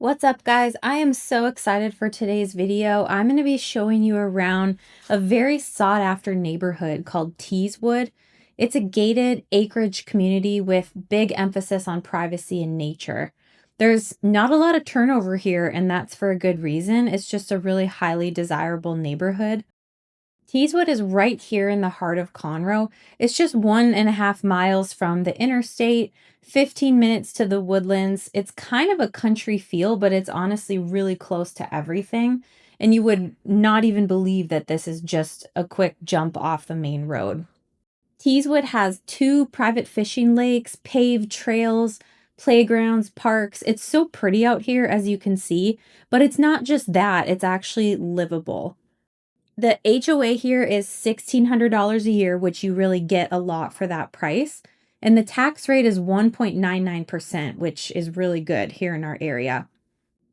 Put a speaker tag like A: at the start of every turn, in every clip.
A: What's up, guys? I am so excited for today's video. I'm going to be showing you around a very sought after neighborhood called Teaswood. It's a gated acreage community with big emphasis on privacy and nature. There's not a lot of turnover here, and that's for a good reason. It's just a really highly desirable neighborhood. Teaswood is right here in the heart of Conroe. It's just 1.5 miles from the interstate, 15 minutes to the Woodlands. It's kind of a country feel, but it's honestly really close to everything. And you would not even believe that this is just a quick jump off the main road. Teaswood has two private fishing lakes, paved trails, playgrounds, parks. It's so pretty out here, as you can see, but it's not just that, it's actually livable. The HOA here is $1,600 a year, which you really get a lot for that price. And the tax rate is 1.99%, which is really good here in our area.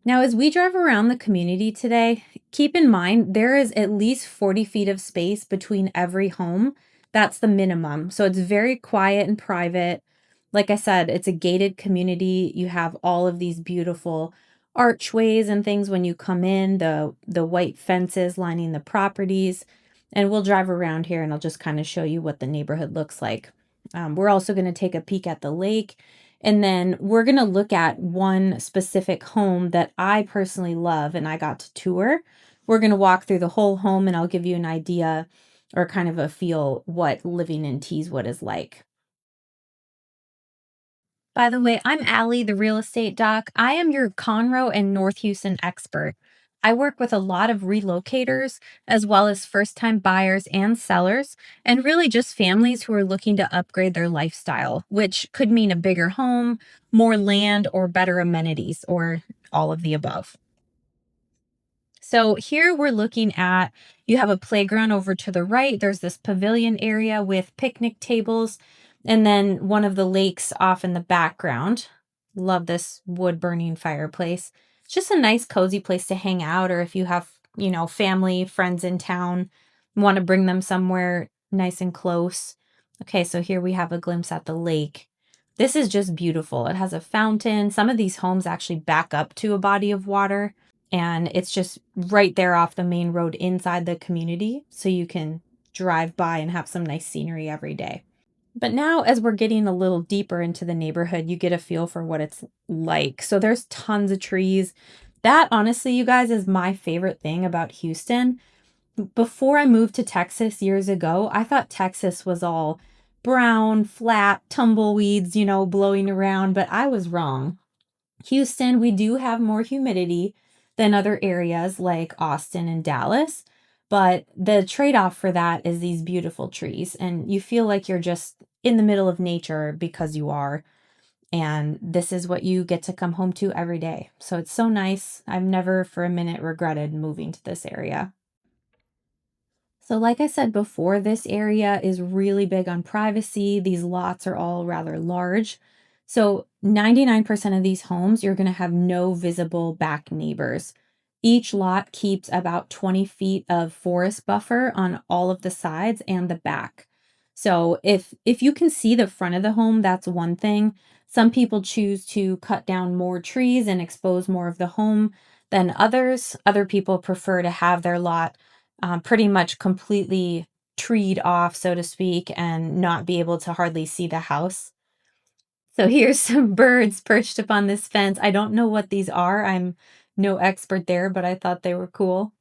A: Now, as we drive around the community today, keep in mind there is at least 40 feet of space between every home. That's the minimum. So it's very quiet and private. Like I said, it's a gated community. You have all of these beautiful archways and things when you come in, the white fences lining the properties. And we'll drive around here and I'll just kind of show you what the neighborhood looks like. We're also going to take a peek at the lake, and then we're going to look at one specific home that I personally love and I got to tour. We're going to walk through the whole home and I'll give you an idea or kind of a feel what living in Teaswood is like. By the way, I'm Allie, the real estate doc. I am your Conroe and North Houston expert. I work with a lot of relocators as well as first time buyers and sellers, and really just families who are looking to upgrade their lifestyle, which could mean a bigger home, more land, or better amenities, or all of the above. So here we're looking at, you have a playground over to the right. There's this pavilion area with picnic tables, and then one of the lakes off in the background. Love this wood burning fireplace. It's just a nice cozy place to hang out, or if you have, family, friends in town, want to bring them somewhere nice and close. Okay, so here we have a glimpse at the lake. This is just beautiful. It has a fountain. Some of these homes actually back up to a body of water, and it's just right there off the main road inside the community, so you can drive by and have some nice scenery every day. But now, as we're getting a little deeper into the neighborhood, you get a feel for what it's like. So there's tons of trees. That, honestly, you guys, is my favorite thing about Houston. Before I moved to Texas years ago, I thought Texas was all brown, flat, tumbleweeds, blowing around, but I was wrong. Houston, we do have more humidity than other areas like Austin and Dallas, but the trade-off for that is these beautiful trees, and you feel like you're just in the middle of nature because you are, and this is what you get to come home to every day. So it's so nice. I've never for a minute regretted moving to this area. So like I said before, this area is really big on privacy. These lots are all rather large. So 99% of these homes, you're going to have no visible back neighbors. Each lot keeps about 20 feet of forest buffer on all of the sides and the back. So if you can see the front of the home, that's one thing. Some people choose to cut down more trees and expose more of the home than others. Other people prefer to have their lot pretty much completely treed off, so to speak, and not be able to hardly see the house. So here's some birds perched upon this fence. I don't know what these are. I'm no expert there, but I thought they were cool.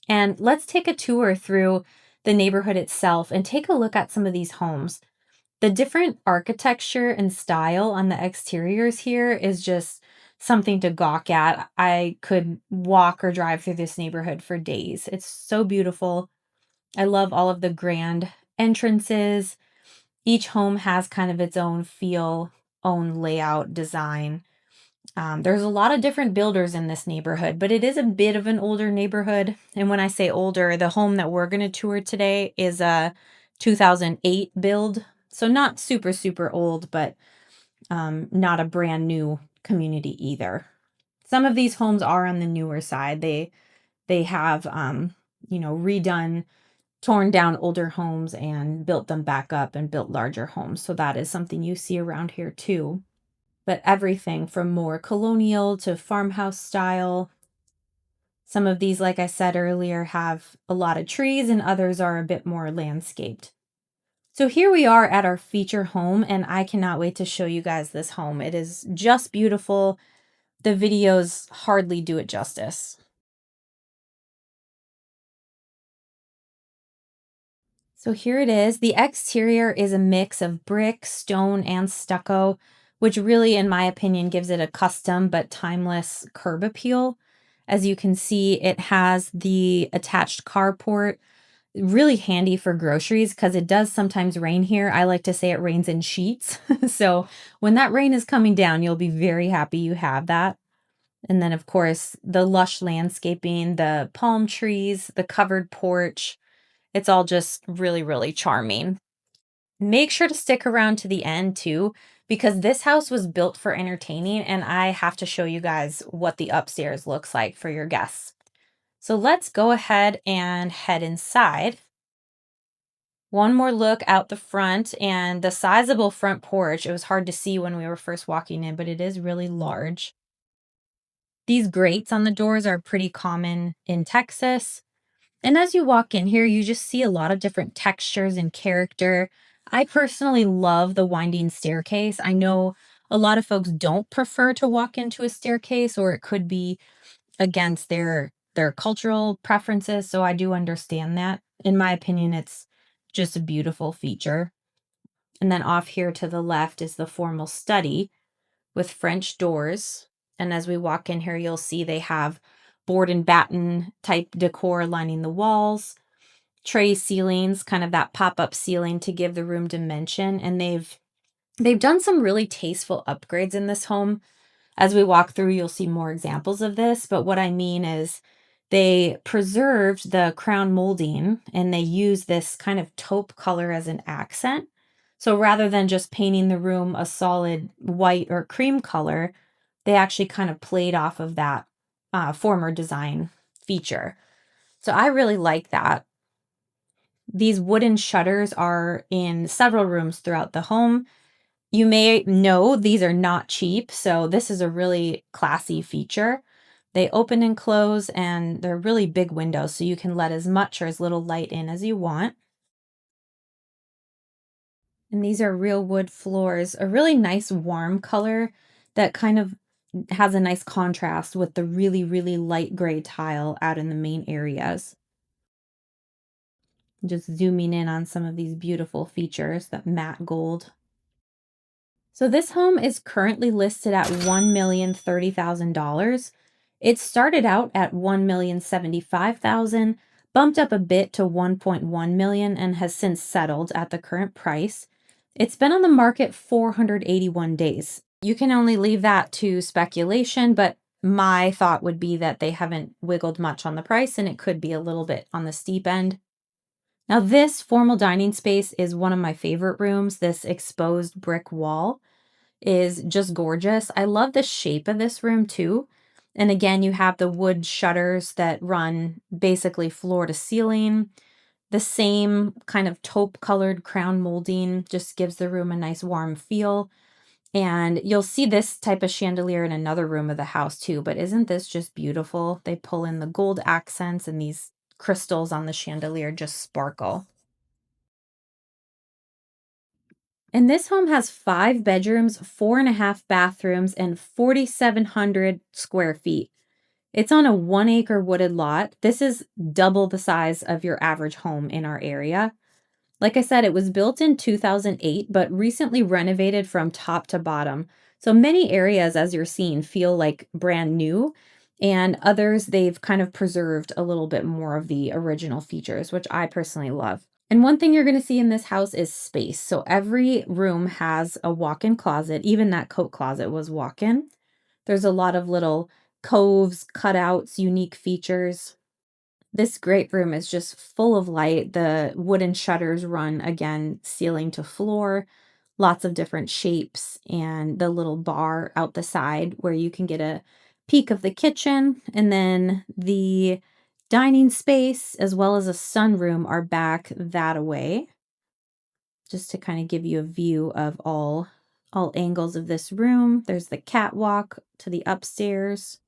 A: And let's take a tour through the neighborhood itself and take a look at some of these homes. The different architecture and style on the exteriors here is just something to gawk at. I could walk or drive through this neighborhood for days. It's so beautiful. I love all of the grand entrances. Each home has kind of its own feel, own layout, design. There's a lot of different builders in this neighborhood, but it is a bit of an older neighborhood. And when I say older, the home that we're going to tour today is a 2008 build. So not super, super old, but not a brand new community either. Some of these homes are on the newer side. They have redone, torn down older homes and built them back up and built larger homes. So that is something you see around here too. but everything from more colonial to farmhouse style. Some of these, like I said earlier, have a lot of trees and others are a bit more landscaped. So here we are at our feature home, and I cannot wait to show you guys this home. It is just beautiful. The videos hardly do it justice. So here it is. The exterior is a mix of brick, stone, and stucco, which really, in my opinion, gives it a custom but timeless curb appeal. As you can see, it has the attached carport, really handy for groceries because it does sometimes rain here. I like to say it rains in sheets. So when that rain is coming down, you'll be very happy you have that. And then, of course, the lush landscaping, the palm trees, the covered porch. It's all just really, really charming. Make sure to stick around to the end too, because this house was built for entertaining and I have to show you guys what the upstairs looks like for your guests. So let's go ahead and head inside. One more look out the front and the sizable front porch. It was hard to see when we were first walking in, but it is really large. These grates on the doors are pretty common in Texas. And as you walk in here, you just see a lot of different textures and character. I personally love the winding staircase. I know a lot of folks don't prefer to walk into a staircase, or it could be against their cultural preferences, so I do understand that. In my opinion, it's just a beautiful feature. And then off here to the left is the formal study with French doors. And as we walk in here, you'll see they have board and batten type decor lining the walls, tray ceilings, kind of that pop-up ceiling to give the room dimension. And they've done some really tasteful upgrades in this home. As we walk through, you'll see more examples of this, but what I mean is they preserved the crown molding and they use this kind of taupe color as an accent. So rather than just painting the room a solid white or cream color, they actually kind of played off of that former design feature. So I really like that. These wooden shutters are in several rooms throughout the home. You may know these are not cheap, so this is a really classy feature. They open and close, and they're really big windows, so you can let as much or as little light in as you want. And these are real wood floors, a really nice warm color that kind of has a nice contrast with the really, really light gray tile out in the main areas. Just zooming in on some of these beautiful features, that matte gold. So this home is currently listed at $1,030,000. It started out at $1,075,000, bumped up a bit to $1.1 million, and has since settled at the current price. It's been on the market 481 days. You can only leave that to speculation, but my thought would be that they haven't wiggled much on the price and it could be a little bit on the steep end. Now, this formal dining space is one of my favorite rooms. This exposed brick wall is just gorgeous. I love the shape of this room too. And again, you have the wood shutters that run basically floor to ceiling. The same kind of taupe colored crown molding just gives the room a nice warm feel. And you'll see this type of chandelier in another room of the house too, but isn't this just beautiful? They pull in the gold accents and these crystals on the chandelier just sparkle. And this home has 5 bedrooms, 4.5 bathrooms, and 4,700 square feet. It's on a 1 acre wooded lot. This is double the size of your average home in our area. Like I said, it was built in 2008, but recently renovated from top to bottom. So many areas, as you're seeing, feel like brand new, and others they've kind of preserved a little bit more of the original features, which I personally love. And one thing you're going to see in this house is space. So every room has a walk-in closet. Even that coat closet was walk-in. There's a lot of little coves, cutouts, unique features. This great room is just full of light. The wooden shutters run again, ceiling to floor, lots of different shapes, and the little bar out the side where you can get a peek of the kitchen. And then the dining space as well as a sunroom are back that away, just to kind of give you a view of all all angles of this room. There's the catwalk to the upstairs.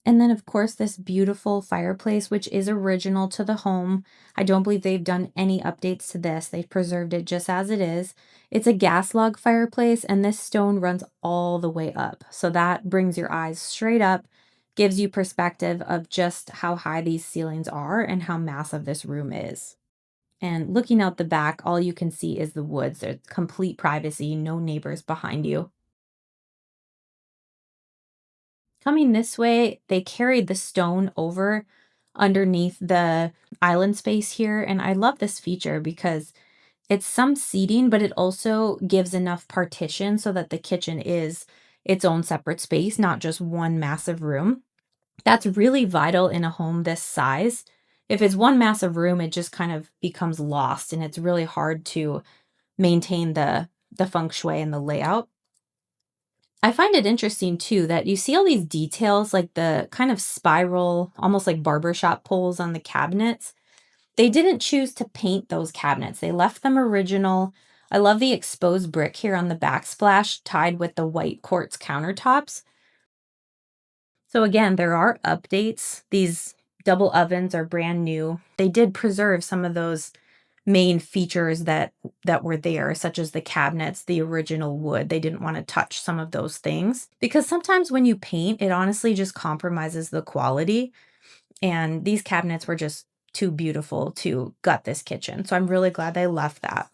A: And then, of course, this beautiful fireplace, which is original to the home. I don't believe they've done any updates to this. They've preserved it just as it is. It's a gas log fireplace, and this stone runs all the way up. So that brings your eyes straight up, gives you perspective of just how high these ceilings are and how massive this room is. And looking out the back, all you can see is the woods. There's complete privacy, no neighbors behind you. Coming this way, they carried the stone over underneath the island space here, and I love this feature because it's some seating, but it also gives enough partition so that the kitchen is its own separate space, not just one massive room. That's really vital in a home this size. If it's one massive room, it just kind of becomes lost, and it's really hard to maintain the feng shui and the layout. I find it interesting too that you see all these details like the kind of spiral, almost like barbershop poles on the cabinets. They didn't choose to paint those cabinets. They left them original. I love the exposed brick here on the backsplash tied with the white quartz countertops. So again, there are updates. These double ovens are brand new. They did preserve some of those main features that were there, such as the cabinets, the original wood. They didn't want to touch some of those things because sometimes when you paint, it honestly just compromises the quality. And these cabinets were just too beautiful to gut this kitchen. So I'm really glad they left that.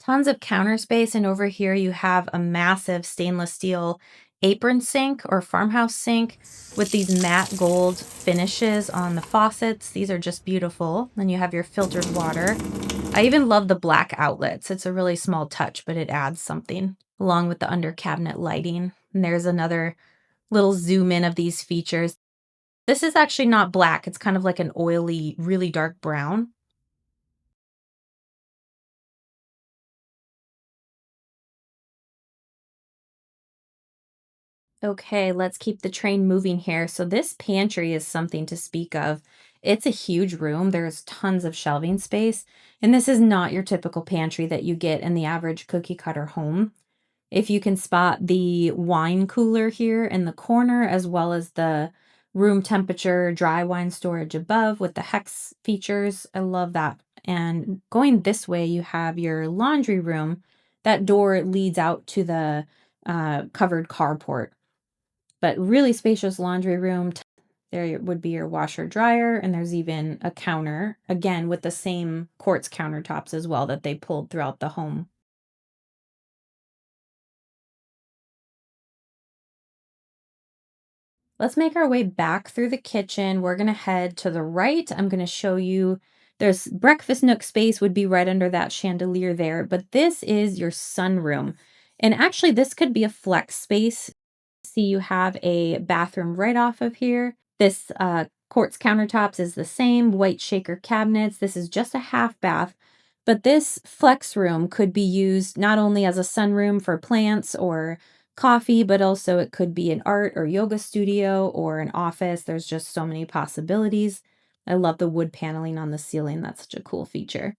A: Tons of counter space, and over here you have a massive stainless steel apron sink or farmhouse sink with these matte gold finishes on the faucets. These are just beautiful. Then you have your filtered water. I even love the black outlets. It's a really small touch, but it adds something along with the under cabinet lighting. And there's another little zoom in of these features. This is actually not black. It's kind of like an oily, really dark brown. Okay, let's keep the train moving here. So this pantry is something to speak of. It's a huge room. There's tons of shelving space, and this is not your typical pantry that you get in the average cookie cutter home. If you can spot the wine cooler here in the corner, as well as the room temperature dry wine storage above with the hex features, I love that. And going this way, you have your laundry room. That door leads out to the covered carport, but really spacious laundry room. There would be your washer dryer, and there's even a counter, again with the same quartz countertops as well that they pulled throughout the home. Let's make our way back through the kitchen. We're going to head to the right. I'm going to show you there's breakfast nook space would be right under that chandelier there, but this is your sunroom. And actually, this could be a flex space. See, you have a bathroom right off of here. This quartz countertops is the same, white shaker cabinets. This is just a half bath, but this flex room could be used not only as a sunroom for plants or coffee, but also it could be an art or yoga studio or an office. There's just so many possibilities. I love the wood paneling on the ceiling. That's such a cool feature.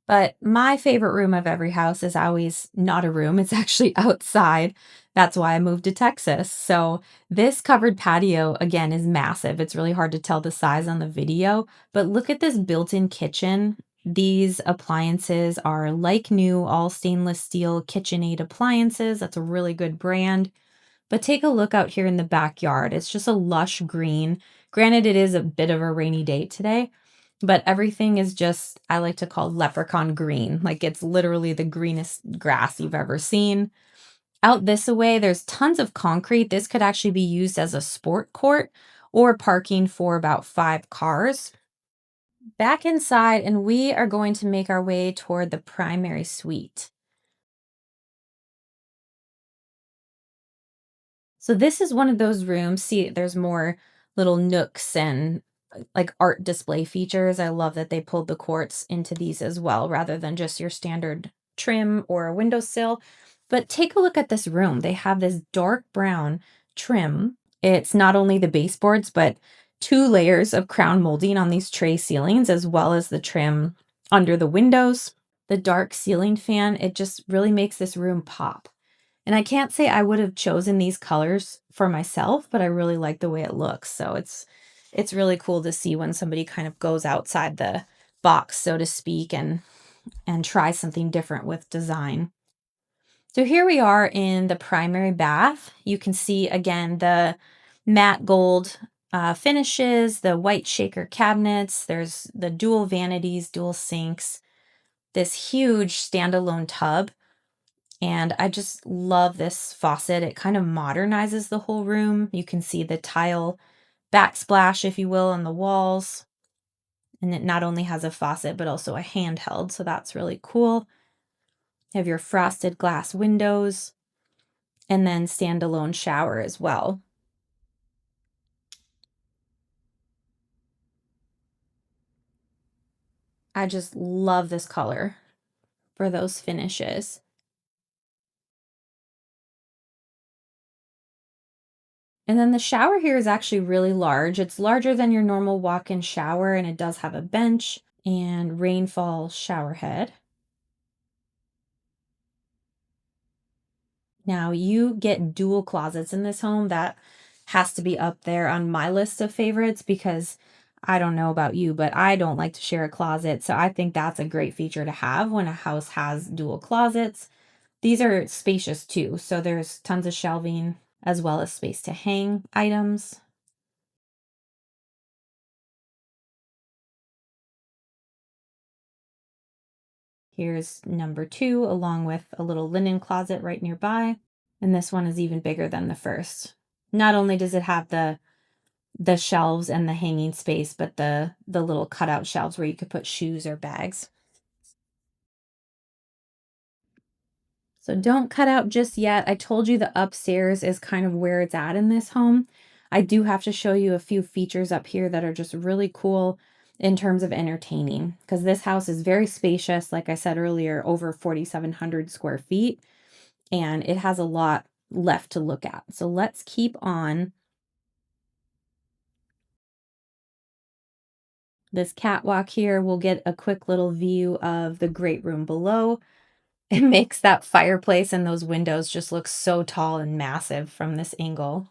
A: But my favorite room of every house is always not a room, it's actually outside. That's why I moved to Texas. So this covered patio, again, is massive. It's really hard to tell the size on the video, but look at this built-in kitchen. These appliances are like new, all stainless steel KitchenAid appliances. That's a really good brand. But take a look out here in the backyard. It's just a lush green. Granted, it is a bit of a rainy day today, but everything is just, I like to call leprechaun green. Like it's literally the greenest grass you've ever seen. Out this way, there's tons of concrete. This could actually be used as a sport court or parking for about 5 cars. Back inside, and we are going to make our way toward the primary suite. So this is one of those rooms. See, there's more little nooks and like art display features. I love that they pulled the quartz into these as well, rather than just your standard trim or a windowsill. But take a look at this room. They have this dark brown trim. It's not only the baseboards, but 2 layers of crown molding on these tray ceilings, as well as the trim under the windows. The dark ceiling fan, it just really makes this room pop. And I can't say I would have chosen these colors for myself, but I really like the way it looks. So it's really cool to see when somebody kind of goes outside the box, so to speak, and try something different with design. So here we are in the primary bath. You can see again the matte gold finishes, the white shaker cabinets. There's the dual vanities, dual sinks, this huge standalone tub. And I just love this faucet. It kind of modernizes the whole room. You can see the tile backsplash, if you will, on the walls. And it not only has a faucet, but also a handheld. So that's really cool. You have your frosted glass windows and then standalone shower as well. I just love this color for those finishes. And then the shower here is actually really large. It's larger than your normal walk-in shower, and it does have a bench and rainfall shower head. Now you get dual closets in this home. That has to be up there on my list of favorites because I don't know about you, but I don't like to share a closet. So I think that's a great feature to have when a house has dual closets. These are spacious too. So there's tons of shelving as well as space to hang items. Here's number 2, along with a little linen closet right nearby. And this one is even bigger than the first. Not only does it have the shelves and the hanging space, but the little cutout shelves where you could put shoes or bags. So don't cut out just yet. I told you the upstairs is kind of where it's at in this home. I do have to show you a few features up here that are just really cool in terms of entertaining, because this house is very spacious, like I said earlier, over 4,700 square feet, and it has a lot left to look at. So let's keep on this catwalk here. We'll get a quick little view of the great room below. It makes that fireplace and those windows just look so tall and massive from this angle.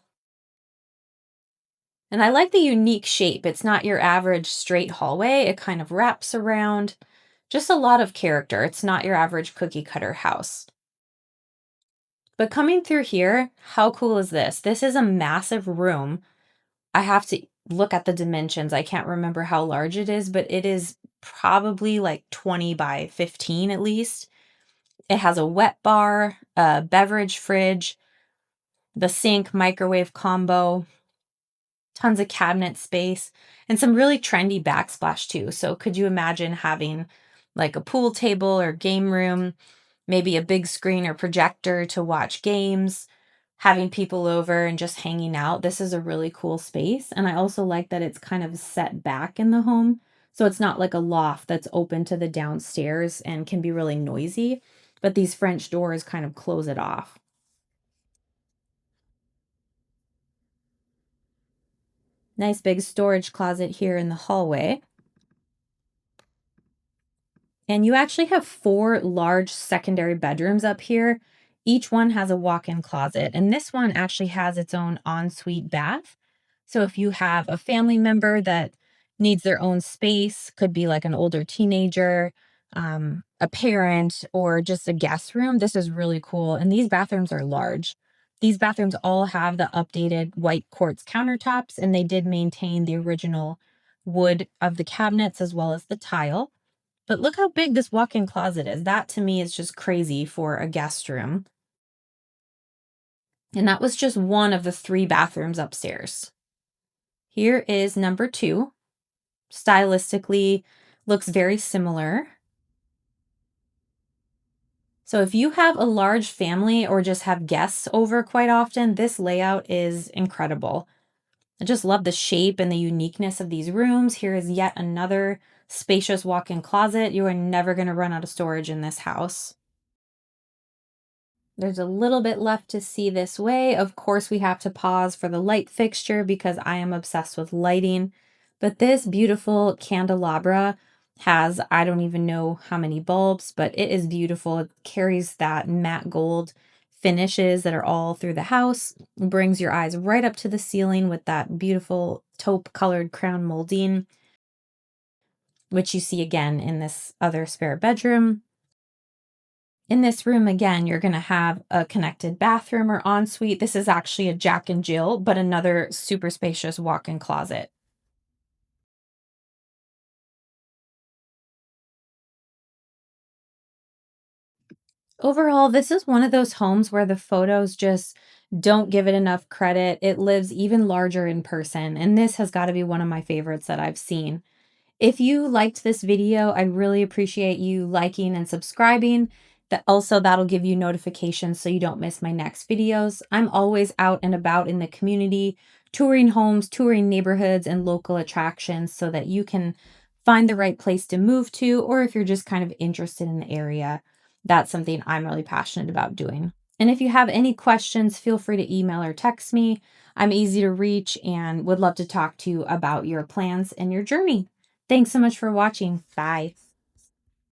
A: And I like the unique shape. It's not your average straight hallway. It kind of wraps around. Just a lot of character. It's not your average cookie cutter house. But coming through here, how cool is this? This is a massive room. I have to look at the dimensions. I can't remember how large it is, but it is probably like 20 by 15 at least. It has a wet bar, a beverage fridge, the sink microwave combo, tons of cabinet space, and some really trendy backsplash too. So could you imagine having like a pool table or game room, maybe a big screen or projector to watch games, having people over and just hanging out? This is a really cool space. And I also like that it's kind of set back in the home. So it's not like a loft that's open to the downstairs and can be really noisy, but these French doors kind of close it off. Nice big storage closet here in the hallway. And you actually have 4 large secondary bedrooms up here. Each one has a walk-in closet, and this one actually has its own ensuite bath. So if you have a family member that needs their own space, could be like an older teenager, a parent, or just a guest room, this is really cool. And these bathrooms are large. These bathrooms all have the updated white quartz countertops, and they did maintain the original wood of the cabinets as well as the tile. But look how big this walk-in closet is. That to me is just crazy for a guest room. And that was just one of the 3 bathrooms upstairs. Here is number 2. Stylistically, looks very similar. So if you have a large family or just have guests over quite often, this layout is incredible. I just love the shape and the uniqueness of these rooms. Here is yet another spacious walk-in closet. You are never going to run out of storage in this house. There's a little bit left to see this way. Of course, we have to pause for the light fixture because I am obsessed with lighting. But this beautiful candelabra has, I don't even know how many bulbs, but it is beautiful. It carries that matte gold finishes that are all through the house. It brings your eyes right up to the ceiling with that beautiful taupe colored crown molding, which you see again in this other spare bedroom. In this room, again, you're going to have a connected bathroom or ensuite. This is actually a Jack and Jill, but another super spacious walk-in closet. Overall, this is one of those homes where the photos just don't give it enough credit. It lives even larger in person, and this has got to be one of my favorites that I've seen. If you liked this video, I'd really appreciate you liking and subscribing. That'll give you notifications so you don't miss my next videos. I'm always out and about in the community, touring homes, touring neighborhoods and local attractions so that you can find the right place to move to, or if you're just kind of interested in the area, that's something I'm really passionate about doing. And if you have any questions, feel free to email or text me. I'm easy to reach and would love to talk to you about your plans and your journey. Thanks so much for watching. Bye.